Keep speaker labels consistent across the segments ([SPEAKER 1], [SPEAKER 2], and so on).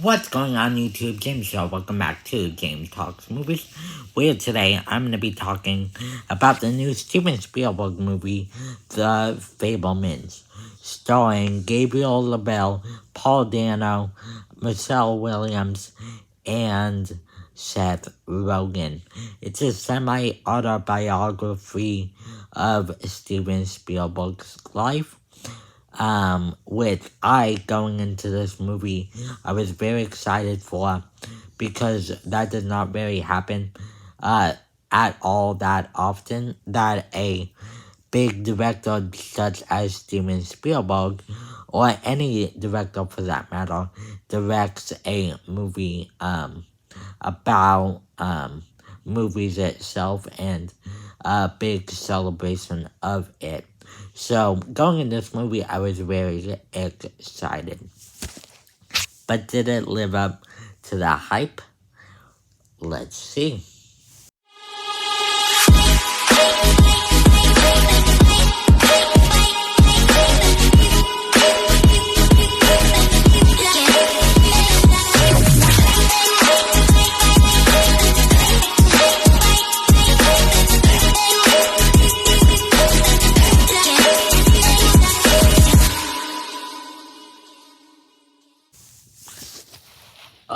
[SPEAKER 1] What's going on YouTube? James Show. Welcome back to James Talks Movies, where today I'm going to be talking about the new Steven Spielberg movie, The Fabelmans, starring Gabriel LaBelle, Paul Dano, Michelle Williams, and Seth Rogen. It's a semi-autobiography of Steven Spielberg's life. Which going into this movie, I was very excited for, because that does not really happen, at all that often, that a big director such as Steven Spielberg, or any director for that matter, directs a movie, about, movies itself, and a big celebration of it. So, going in this movie, I was very excited. But did it live up to the hype? Let's see.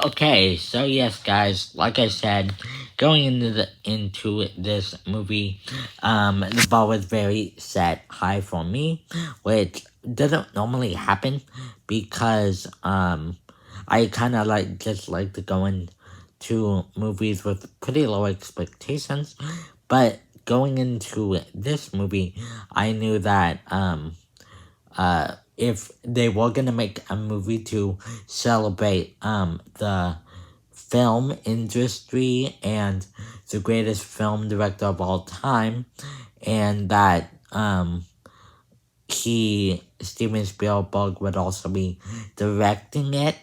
[SPEAKER 1] Okay, so yes, guys, like I said, going into this movie, the bar was very set high for me, which doesn't normally happen, because I kind of just like to go into movies with pretty low expectations, but going into this movie, I knew that if they were gonna make a movie to celebrate the film industry and the greatest film director of all time, and that Steven Spielberg would also be directing it,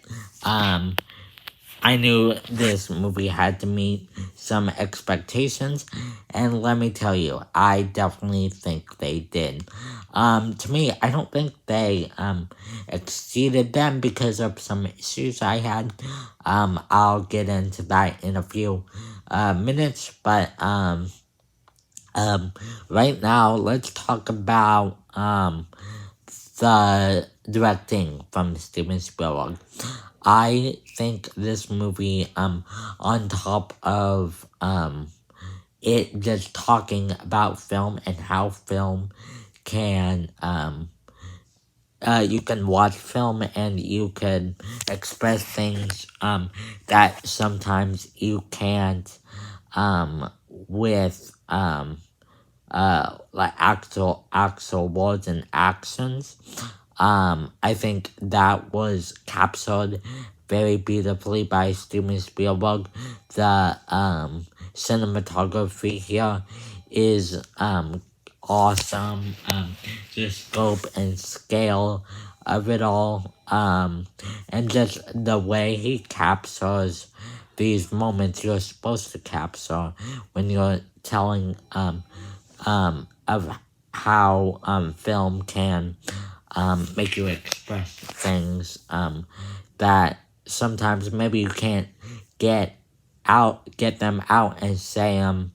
[SPEAKER 1] I knew this movie had to meet some expectations, and let me tell you, I definitely think they did. To me, I don't think they, exceeded them because of some issues I had. I'll get into that in a few, minutes, but, right now, let's talk about, the directing from Steven Spielberg. I think this movie, on top of, it just talking about film and how film can, you can watch film and you can express things, that sometimes you can't, with, like actual words and actions. I think that was captured very beautifully by Steven Spielberg. The cinematography here is awesome. The scope and scale of it all, and just the way he captures these moments you're supposed to capture when you're telling of how film can make you express things that sometimes maybe you can't get them out and say them,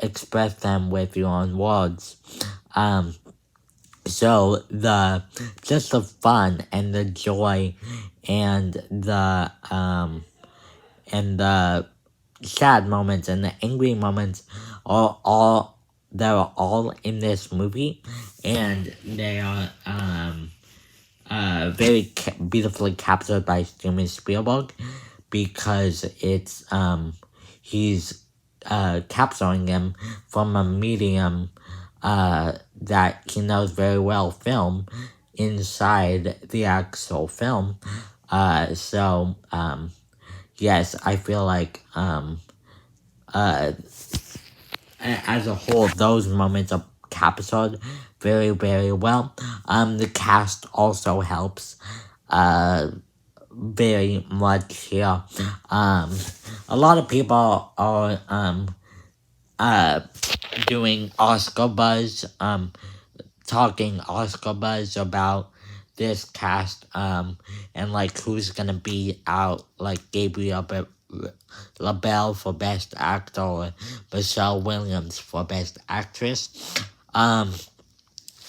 [SPEAKER 1] express them with your own words. So just the fun and the joy and the sad moments and the angry moments are all in this movie, and they are very beautifully captured by Steven Spielberg, because it's he's capturing them from a medium that he knows very well, film, inside the actual film. So yes, I feel like as a whole, those moments are captured very, very well. The cast also helps very much here. A lot of people are doing Oscar buzz, talking Oscar buzz about this cast, and like who's gonna be out, like LaBelle for Best Actor or Michelle Williams for Best Actress. Um,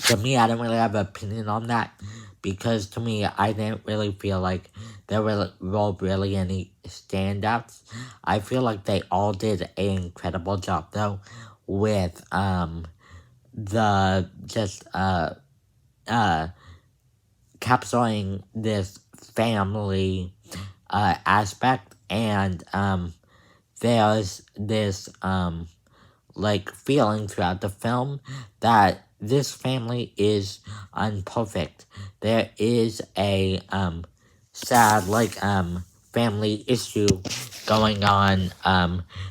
[SPEAKER 1] to me, I don't really have an opinion on that because to me, I didn't really feel like there were really any standouts. I feel like they all did an incredible job though with the just uh capturing this family aspect, and there's this like feeling throughout the film that this family is unperfect. There is a sad family issue going on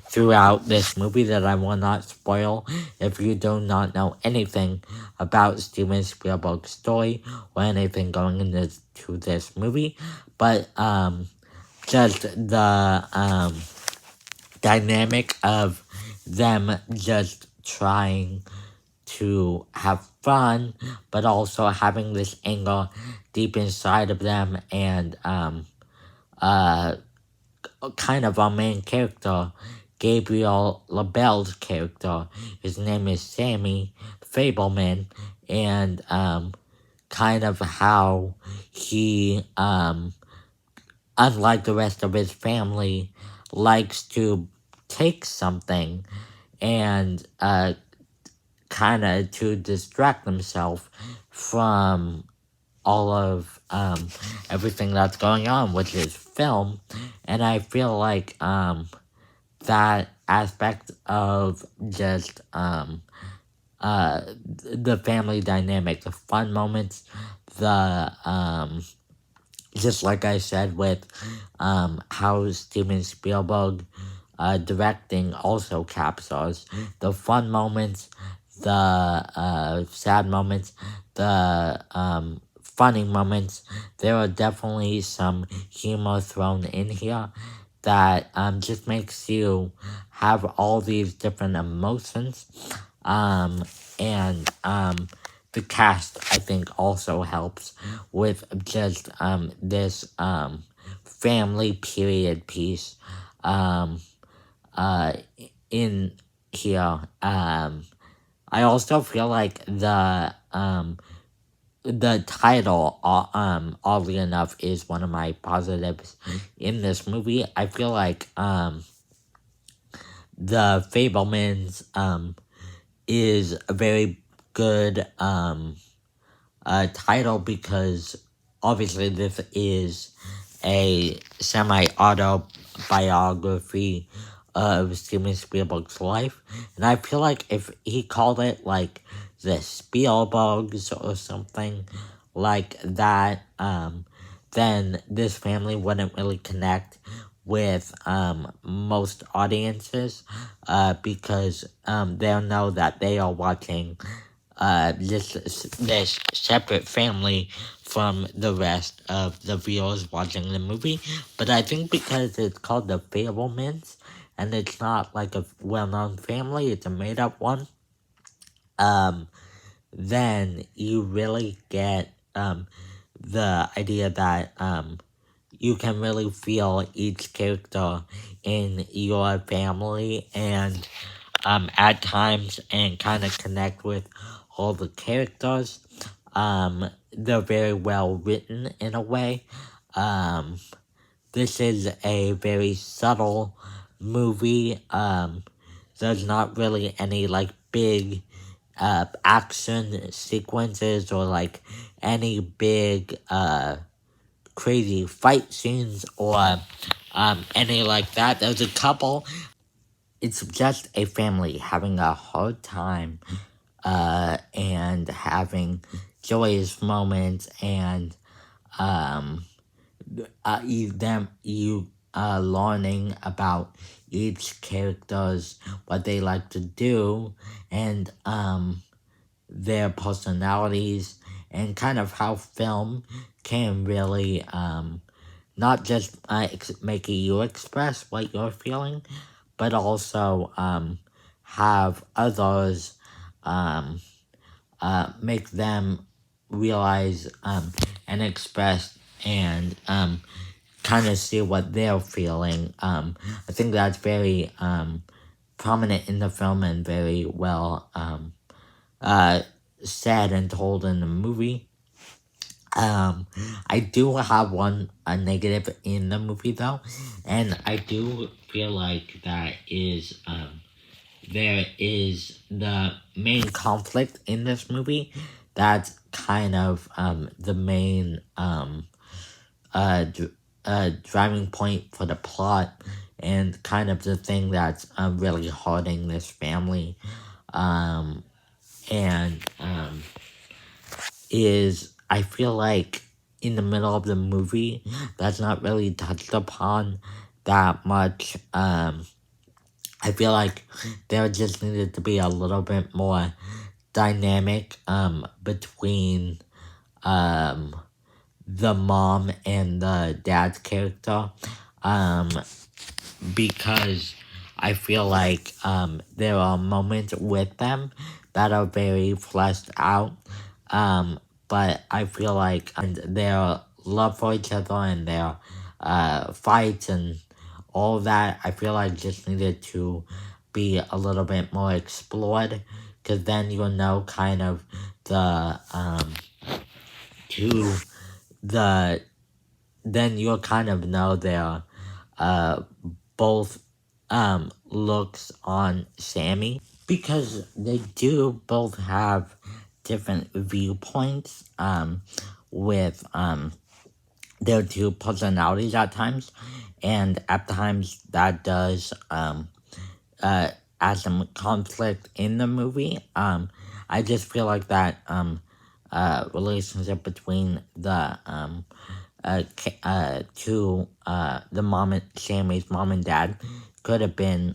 [SPEAKER 1] throughout this movie that I will not spoil if you do not know anything about Steven Spielberg's story or anything going into this movie. But just the dynamic of them just trying to have fun, but also having this anger deep inside of them, and uh, kind of our main character, Gabriel LaBelle's character. His name is Sammy Fabelman, and kind of how he, unlike the rest of his family, likes to take something and kind of to distract himself from all of everything that's going on with his film. And I feel like that aspect of just the family dynamic, the fun moments, the just like I said with how Steven Spielberg directing also captures the fun moments, the sad moments, the funny moments. There are definitely some humor thrown in here that just makes you have all these different emotions. And the cast, I think, also helps with just this family period piece uh, in here. I also feel like the title, oddly enough, is one of my positives in this movie. I feel like the Fablemans is a very good title because obviously this is a semi-autobiography of Steven Spielberg's life, and I feel like if he called it like the Spielbergs or something like that, then this family wouldn't really connect with most audiences because they'll know that they are watching this separate family from the rest of the viewers watching the movie. But I think because it's called the Fabelmans and it's not like a well-known family, it's a made-up one, then you really get the idea that you can really feel each character in your family and at times and kind of connect with all the characters. They're very well written in a way. This is a very subtle movie. There's not really any like big action sequences or like any big crazy fight scenes or any like that. There's a couple. It's just a family having a hard time and having joyous moments, and you learning about each character's what they like to do, and their personalities, and kind of how film can really not just make you express what you're feeling, but also have others make them realize and and express and kind of see what they're feeling. I think that's very prominent in the film and very well said and told in the movie. I do have a negative in the movie though, and I do feel like that is there is the main conflict in this movie. That's kind of the main driving point for the plot, and kind of the thing that's really hurting this family. Um, and is I feel like in the middle of the movie, that's not really touched upon that much. I feel like there just needed to be a little bit more dynamic between um, the mom and the dad's character, um, because I feel like there are moments with them that are very fleshed out, but I feel like and their love for each other and their fights and all that, I feel like just needed to be a little bit more explored, because then you'll know kind of the to the then you'll kind of know their uh both looks on Sammy, because they do both have different viewpoints with their two personalities at times, and at times that does add some conflict in the movie. I just feel like that relationship between the the Sammy's mom and dad could have been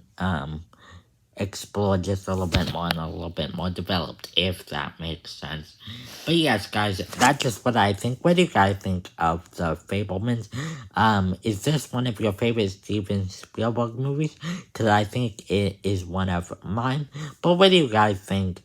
[SPEAKER 1] explored just a little bit more and a little bit more developed, if that makes sense. But yes, guys, that's just what I think. What do you guys think of the Fabelmans? Is this one of your favorite Steven Spielberg movies? Because I think it is one of mine. But what do you guys think?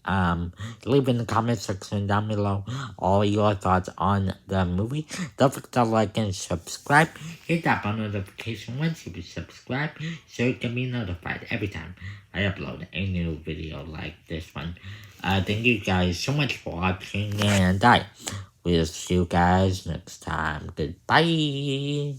[SPEAKER 1] Leave in the comment section down below all your thoughts on the movie. Don't forget to like and subscribe. Hit that bell notification once you subscribe so you can be notified every time I upload a new video like this one. Thank you guys so much for watching, and I will see you guys next time. Goodbye.